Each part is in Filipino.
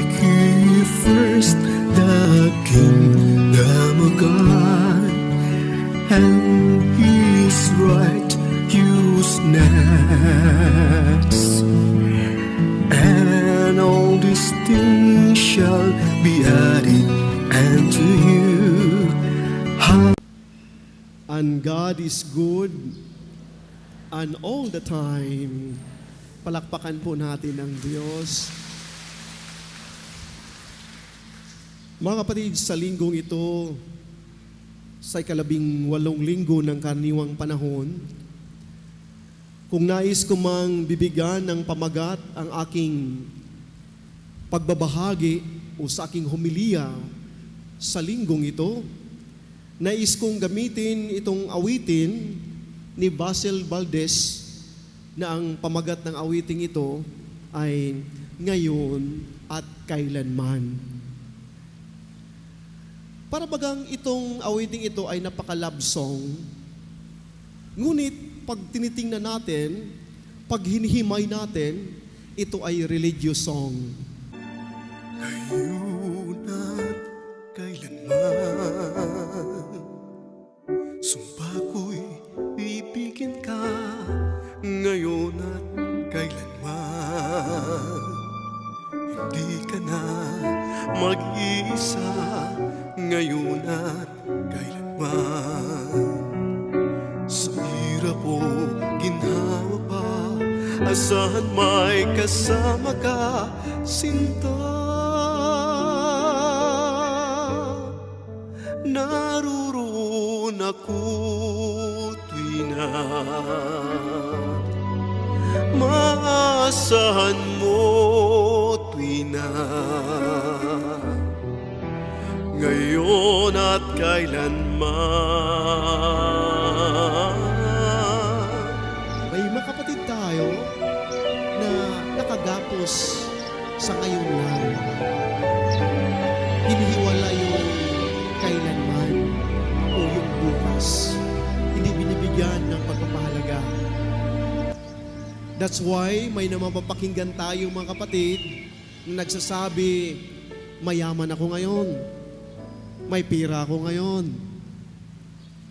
Seek ye first the kingdom of God and His righteousness, and all these things shall be added unto you. And God is good and all the time. Palakpakan po natin ang Diyos. Mga kapatid, sa linggong ito, sa ika-18 linggo ng karaniwang panahon, kung nais ko mang bibigyan ng pamagat ang aking pagbabahagi o sa aking homilya sa linggong ito, nais kong gamitin itong awitin ni Basil Valdez na ang pamagat ng awiting ito ay ngayon at kailanman. Para bagang itong awiting ito ay napaka-love song, ngunit pag tinitingnan natin, pag hinihimay natin, ito ay religious song. Ngayon at kailanman, sumpa ko'y ibigin ka. Ngayon at kailanman, hindi ka na mag-iisa. Ngayon at kailanman, sa hirap o ginhawa pa, asahan may kasama ka, sinta. Naroon ako tuwi na maasahan mo tuwi na, ngayon at kailanman. May mga kapatid tayo na nakagapos sa ngayon lang. Hinihiwala yung kailanman o yung bukas. Hindi binibigyan ng pagpapahalaga. That's why may namapapakinggan tayo mga kapatid na nagsasabi, mayaman ako ngayon. May pira ako ngayon.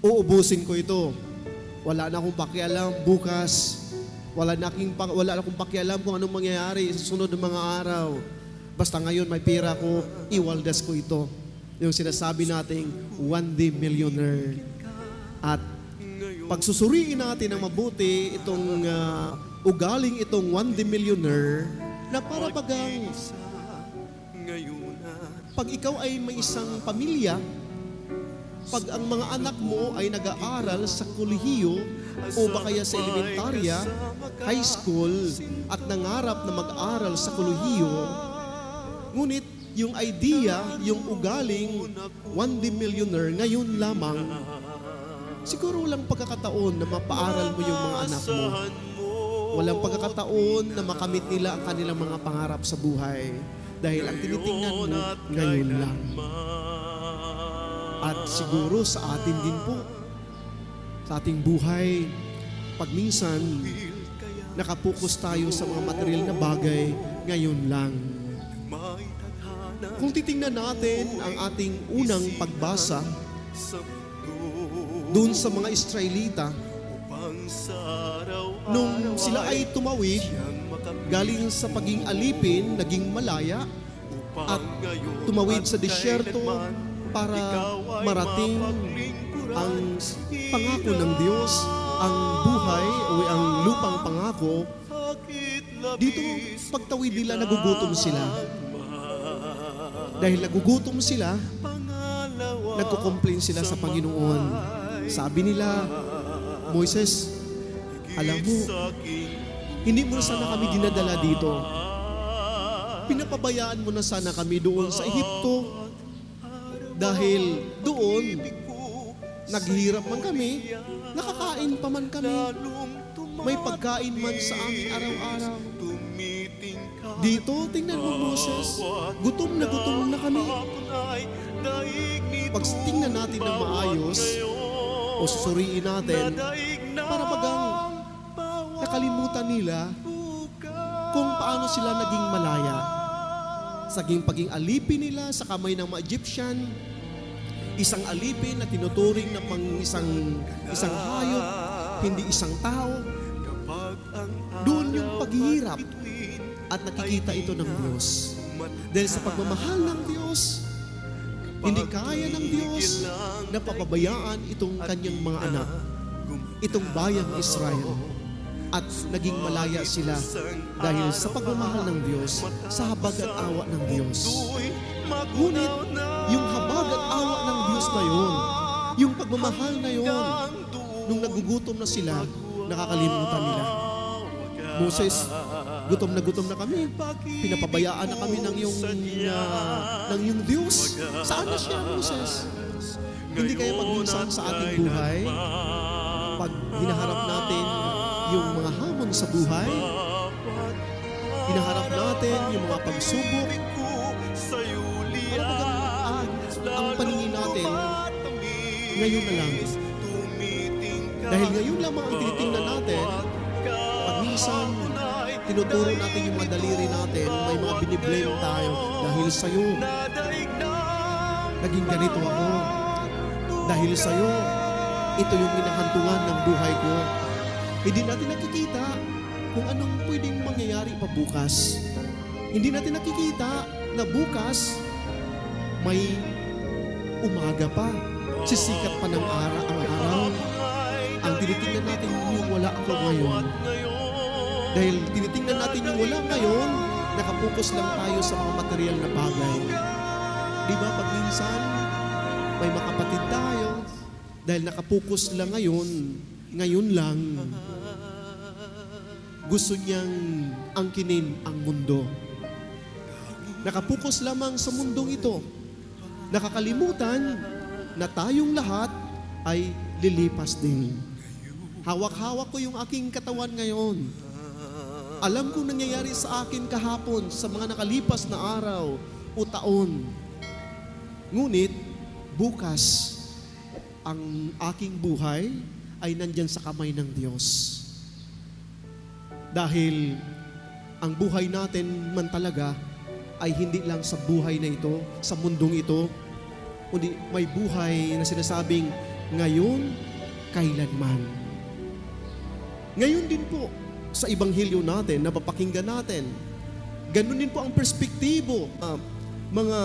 Uubusin ko ito. Wala na akong pakialam bukas. Wala na akong pakialam kung anong mangyayari sa susunod ng mga araw. Basta ngayon may pira ko, iwaldas ko ito. Yung sinasabi nating one day millionaire. At pagsusuriin natin ng mabuti itong ugaling itong one day millionaire na para bagang pag ikaw ay may isang pamilya, pag ang mga anak mo ay nag-aaral sa kolehiyo o baka sa elementarya, high school, at nangarap na mag-aral sa kolehiyo, ngunit yung idea, yung ugaling one day millionaire ngayon lamang, siguro walang pagkakataon na mapaaral mo yung mga anak mo. Walang pagkakataon na makamit nila ang kanilang mga pangarap sa buhay. Dahil ang tinitingnan mo, ngayon lang. At siguro sa atin din po, sa ating buhay, pag minsan, nakapokus tayo sa mga material na bagay, ngayon lang. Kung titingnan natin ang ating unang pagbasa, doon sa mga Israelita, nung sila ay tumawid, galing sa paging alipin, naging malaya, at tumawid sa disyerto para marating ang pangako ng Diyos, ang buhay o ang lupang pangako. Dito, pagtawid nila, nagugutom sila. Dahil nagugutom sila, nagko-complain sila sa Panginoon. Sabi nila, Moises, alam mo, hindi mo sana kami dinadala dito. Pinapabayaan mo na sana kami doon sa Ehipto. Dahil doon, naghihirap man kami, nakakain pa man kami. May pagkain man sa amin araw-araw. Dito, tingnan mo Moses, gutom na kami. Pag tingnan natin na maayos, o susuriin natin, para bagang nakalimutan nila kung paano sila naging malaya. paging alipin nila sa kamay ng mga Egyptian, isang alipin na tinuturing na isang hayop, hindi isang tao. Doon yung paghihirap at nakikita ito ng Diyos. Dahil sa pagmamahal ng Diyos, hindi kaya ng Diyos na papabayaan itong kanyang mga anak, itong bayang Israel. At naging malaya sila dahil sa pagmamahal ng Diyos, sa habag at awa ng Diyos. Ngunit, yung habag at awa ng Diyos na yun, yung pagmamahal na yun, nung nagugutom na sila, nakakalimutan nila. Moses, gutom na kami. Pinapabayaan na kami ng iyong Diyos. Saan na siya, Moses? Hindi kaya pagminsan sa ating buhay, pag hinaharap natin yung mga hamon sa buhay, hinaharap natin yung mga pagsubok, ang paningin natin, ngayon na lang. Dahil ngayon lamang ang tinitingnan natin, pag minsan, tinuturo natin yung mga daliri natin, may mga biniblame tayo, dahil sa'yo, naging ganito ako. Dahil sa'yo, ito yung minahantungan ng buhay ko. Hindi natin nakikita kung anong pwedeng mangyayari pa bukas. Hindi natin nakikita na bukas, may umaga pa, sisikat pa ng araw. Ang tinitingnan natin yung wala ako ngayon. Dahil tinitingnan natin yung wala ngayon, nakapokus lang tayo sa mga material na bagay. Di ba pag minsan, may mga kapatid tayo, dahil nakapokus lang ngayon lang, gusto niyang angkinin ang mundo. Nakapokus lamang sa mundong ito, nakakalimutan na tayong lahat ay lilipas din. Hawak-hawak ko yung aking katawan ngayon. Alam kong nangyayari sa akin kahapon sa mga nakalipas na araw o taon. Ngunit, bukas, ang aking buhay ay nandyan sa kamay ng Diyos. Dahil ang buhay natin man talaga ay hindi lang sa buhay na ito, sa mundong ito, kundi may buhay na sinasabing ngayon, kailanman. Ngayon din po, sa Ebanghelyo natin, na papakinggan natin, ganun din po ang perspektibo. Mga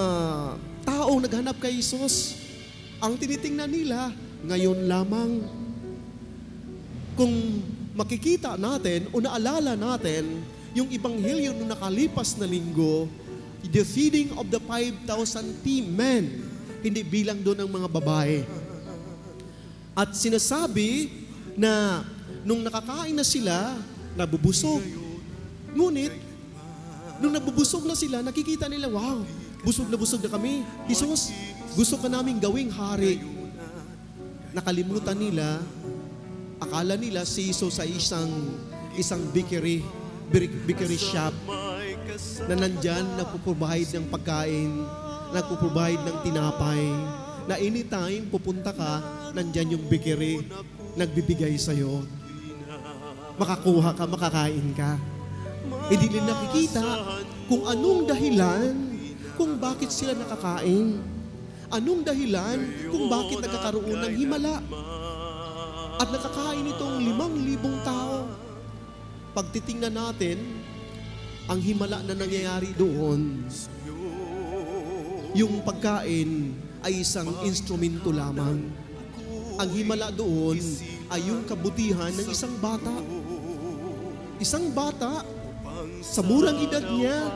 taong naghanap kay Jesus, ang tinitingnan nila, ngayon lamang. Kung makikita natin o naalala natin yung Ebanghelyo nung nakalipas na linggo, the feeding of the 5,000 men, hindi bilang doon ang mga babae. At sinasabi na nung nakakain na sila, nabubusog. Ngunit, nung nabubusog na sila, nakikita nila, wow, busog na kami. Jesus, gusto ka naming gawing hari. Nakalimutan nila, akala nila si Jesus ay isang bakery shop na nandyan nagpo-provide ng pagkain, nagpo-provide ng tinapay, na anytime pupunta ka, nandyan yung bakery, nagbibigay sa'yo. Makakuha ka, makakain ka. Hindi nila nakikita kung anong dahilan kung bakit sila nakakain. Anong dahilan kung bakit nagkakaroon ng himala. At nakakain itong 5,000 tao. Pag titingnan natin, ang himala na nangyayari doon, yung pagkain ay isang instrumento lamang. Ang himala doon ay yung kabutihan ng isang bata. Isang bata, sa murang edad niya,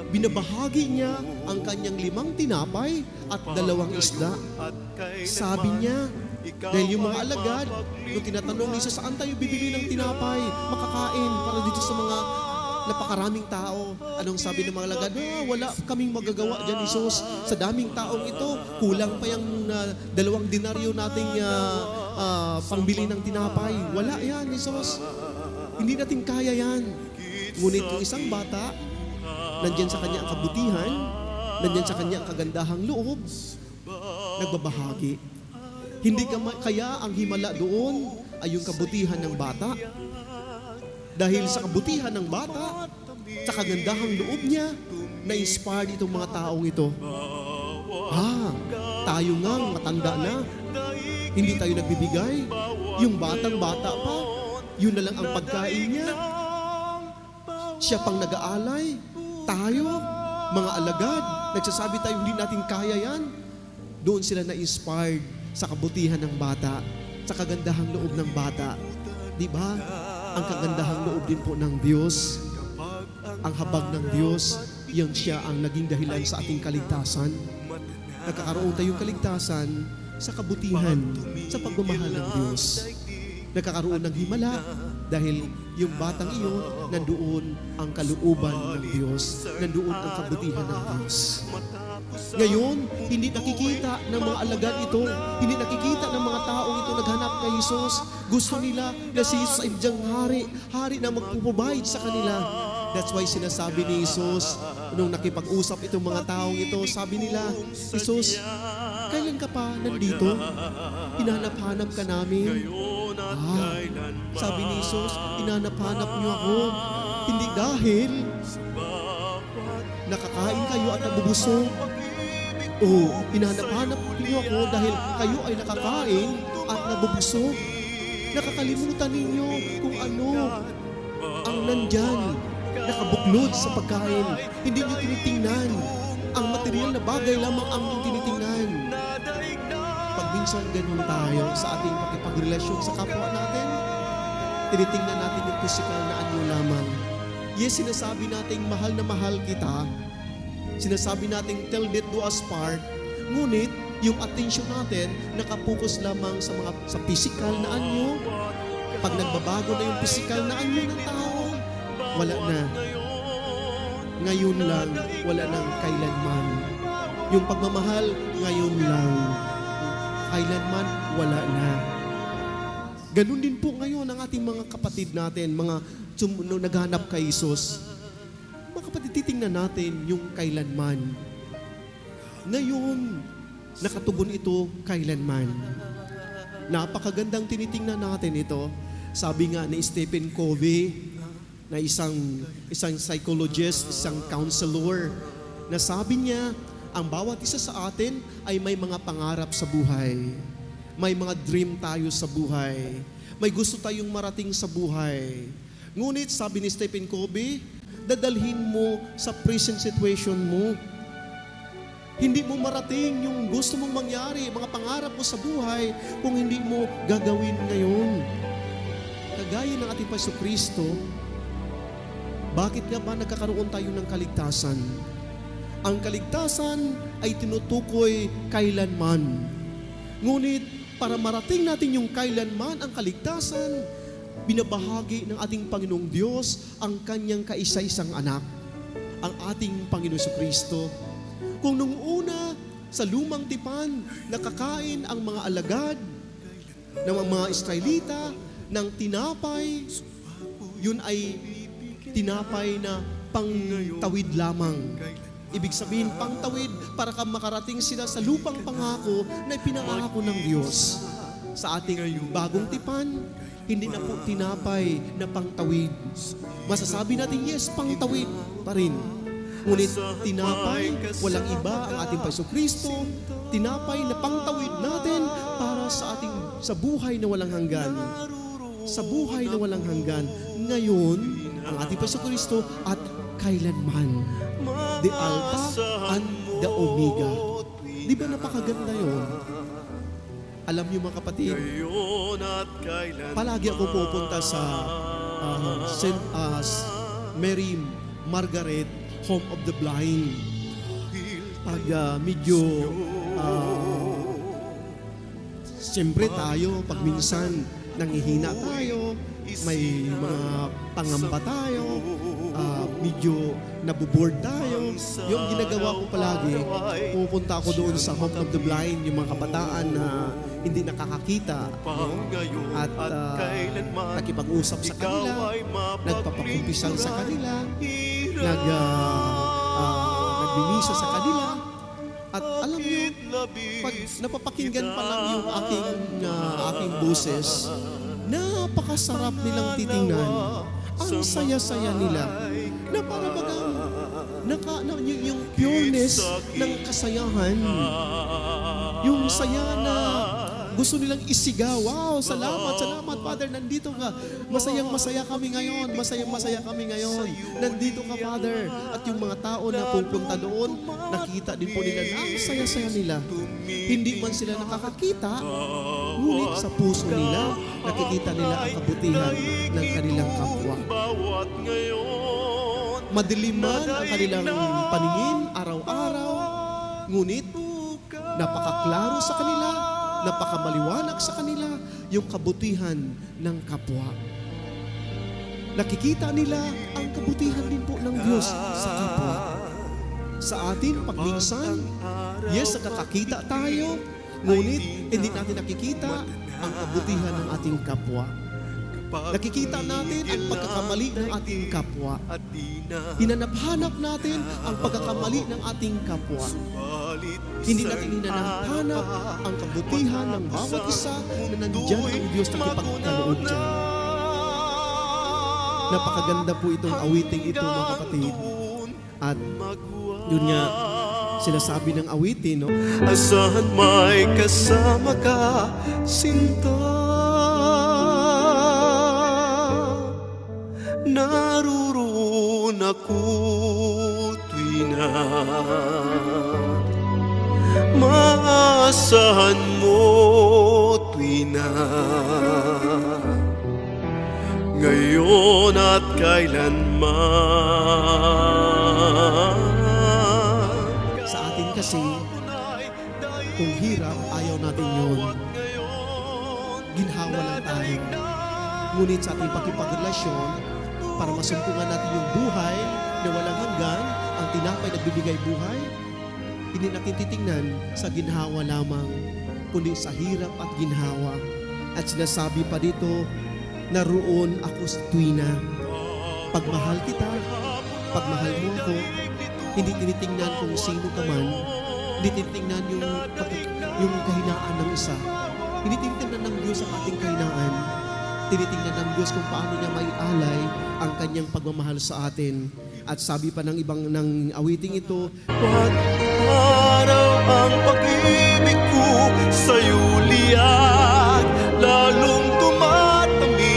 binabahagi niya ang kanyang 5 tinapay at 2 isda. Sabi niya, dahil yung mga alagad, nung tinatanong niya, saan tayo bibili ng tinapay, makakain, para dito sa mga napakaraming tao. Anong sabi ng mga alagad? Wala kaming magagawa dyan, Jesus. Sa daming taong ito, kulang pa yung 2 denaryo nating pangbili ng tinapay. Wala yan, Jesus. Hindi natin kaya yan. Ngunit yung isang bata, nandyan sa kanya ang kabutihan, nandyan sa kanya ang kagandahang loob, nagbabahagi. Hindi kaya ang himala doon ay yung kabutihan ng bata. Dahil sa kabutihan ng bata, sa kagandahang loob niya, na-inspired itong mga taong ito. Tayo ngang matanda na, hindi tayo nagbibigay. Yung batang-bata pa, yun na lang ang pagkain niya. Siya pang nag-aalay. Tayo, mga alagad, nagsasabi tayo hindi natin kaya yan. Doon sila na-inspired sa kabutihan ng bata, sa kagandahang loob ng bata. Di ba? Ang kagandahang loob din po ng Diyos, ang habag ng Diyos, yan siya ang naging dahilan sa ating kaligtasan. Nagkakaroon tayong kaligtasan sa kabutihan, sa pagmamahal ng Diyos. Nagkakaroon ng himala dahil yung batang iyon, nandoon ang kalooban ng Diyos, nandoon ang kabutihan ng Diyos. Ngayon, hindi nakikita ng mga alagad ito, hindi nakikita ng mga taong ito naghanap kay Jesus. Gusto nila na si Jesus ay diyang hari na magpuprovide sa kanila. That's why sinasabi ni Jesus, nung nakipag-usap itong mga taong ito, sabi nila, Jesus, kailan ka pa nandito? Hinahanap-hanap ka namin. Sabi ni Jesus, hinahanap-hanap niyo ako. Hindi dahil nakakain kayo at nabubusog. Hinahanap-hanap niyo ako dahil kayo ay nakakain at nabubusog. Nakakalimutan ninyo kung ano ang nandyan, nakabuklod sa pagkain. Hindi niyo tinitingnan. Ang material na bagay lamang ang inyong tinitingnan. Pag minsan ganun tayo sa ating pakipagrelasyon sa kapwa natin, tinitingnan natin yung physical na anyo lamang. Yes, sinasabi nating mahal na mahal kita. Sinasabi nating till death do us part. Ngunit, yung attention natin nakapokus lamang sa physical na anyo. Pag nagbabago na yung physical na anyo ng tao, wala na. Ngayon lang, wala nang kailanman. Yung pagmamahal, ngayon lang. Kailanman, wala na. Ganun din po ngayon ang ating mga kapatid natin, mga naghanap kay Jesus. Mga kapatid, titingnan natin yung kailanman. Ngayon, nakatugon ito kailanman. Napakagandang tinitingnan natin ito. Sabi nga ni Stephen Covey, na isang psychologist, isang counselor, na sabi niya, ang bawat isa sa atin ay may mga pangarap sa buhay. May mga dream tayo sa buhay. May gusto tayong marating sa buhay. Ngunit, sabi ni Stephen Covey, dadalhin mo sa present situation mo. Hindi mo marating yung gusto mong mangyari, mga pangarap mo sa buhay, kung hindi mo gagawin ngayon. Kagaya ng ating Jesucristo, bakit nga ba nagkakaroon tayo ng kaligtasan? Ang kaligtasan ay tinutukoy kailanman. Ngunit, para marating natin yung kailanman, ang kaligtasan, binabahagi ng ating Panginoong Diyos ang kanyang kaisa-isang anak, ang ating Panginoon Jesucristo. Kung nung una, sa lumang tipan, nakakain ang mga alagad ng mga Israelita ng tinapay, yun ay tinapay na pangtawid lamang. Ibig sabihin, pangtawid para makarating sila sa lupang pangako na pinangako ng Diyos. Sa ating bagong tipan, hindi na po tinapay na pangtawid. Masasabi natin, yes, pangtawid pa rin. Ngunit tinapay, walang iba ang ating Jesucristo, tinapay na pangtawid natin para sa buhay na walang hanggan. Sa buhay na walang hanggan. Ngayon, ang ating Jesucristo at kailanman. The Alpha and the Omega. Di ba napakaganda yun? Alam niyo mga kapatid, palagi ako pupunta sa St. Mary Margaret Home of the Blind. Pag medyo siyempre tayo, pag minsan nangihina tayo, may mga pangamba tayo, medyo nabuboard tayo. Yung ginagawa ko palagi, pupunta ako doon sa Home of the Blind, yung mga kabataan na hindi nakakakita, no? At nakipag-usap sa kanila, nagpapakumpisal sa kanila, nagbimisa sa kanila. At alam niyo, pag napapakinggan pa lang yung aking boses, napakasarap nilang titingnan. ang saya-saya nila. Na para bagang yung pureness ng kasayahan, yung saya na gusto nilang isigaw. Wow, salamat, salamat, Father, nandito ka. Masayang-masaya kami ngayon. Masayang-masaya kami ngayon. Nandito ka, Father. At yung mga tao na pupunta doon, nakita din po nila na ang saya-saya nila. Hindi man sila nakakakita, ngunit sa puso nila, nakikita nila ang kabutihan ng kanilang kapwa. Madilim man ang kanilang paningin, araw-araw, ngunit napakaklaro sa kanila, napakamaliwanag sa kanila yung kabutihan ng kapwa. Nakikita nila ang kabutihan din po ng Diyos sa kapwa. Sa atin, pag minsan, yes, nakakakita tayo, ngunit hindi natin nakikita ang kabutihan ng ating kapwa. Nakikita natin ang pagkakamali ng ating kapwa. Hinanap-hanap natin ang pagkakamali ng ating kapwa. Hindi natin hinanap-hanap ang kabutihan ng bawat isa na nandyan ang Diyos na ipagkaloob dyan. Napakaganda po itong awiting ito, mga kapatid. At yun nga, sinasabi ng awitin, no? Asahan may kasama ka, sinta. Naroon ako tuwi na maasahan mo tuwi na ngayon at kailanman. Sa atin kasi, kung hirap, ayaw natin yun. Ginhawa lang tayo. Ngunit sa ating pakipagrelasyon, para masumpungan natin yung buhay na walang hanggan, ang tinapay na bibigay buhay, hindi natin titingnan sa ginhawa lamang, kundi sa hirap at ginhawa. At sinasabi pa dito, naroon ako sa tuwina. Pagmahal kita, pagmahal mo ako, hindi tinitingnan kung sino ka man, hindi tinitingnan yung kahinaan ng isa. Hindi tinitingnan ng Diyos ang ating kahinaan. Tinitingnan ng Diyos kung paano niya maialay ang kanyang pagmamahal sa atin. At sabi pa ng ibang ng awiting ito, Pag araw ang pag-ibig ko sa'yo liyak, lalong tumatamis,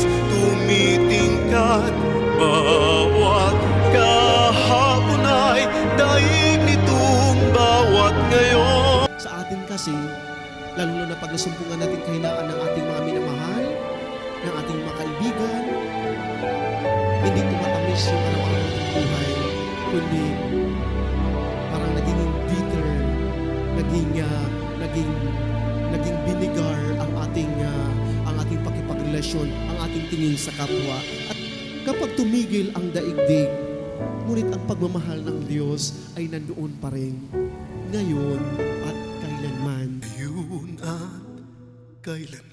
tumitingkat, bawat kahapon ay daig nitong bawat ngayon. sa atin kasi, lalo na pag nasumpungan natin kahinaan ng ating mga minamahal, ng ating mga kaibigan, hindi tumatamis yung araw-araw ng buhay, kundi parang naging bitter, naging binigar ang ating pakipagrelasyon, ang ating tingin sa kapwa. At kapag tumigil ang daigdig, ngunit ang pagmamahal ng Diyos ay nandoon pa rin, ngayon at kailanman. Ngayon at kailanman.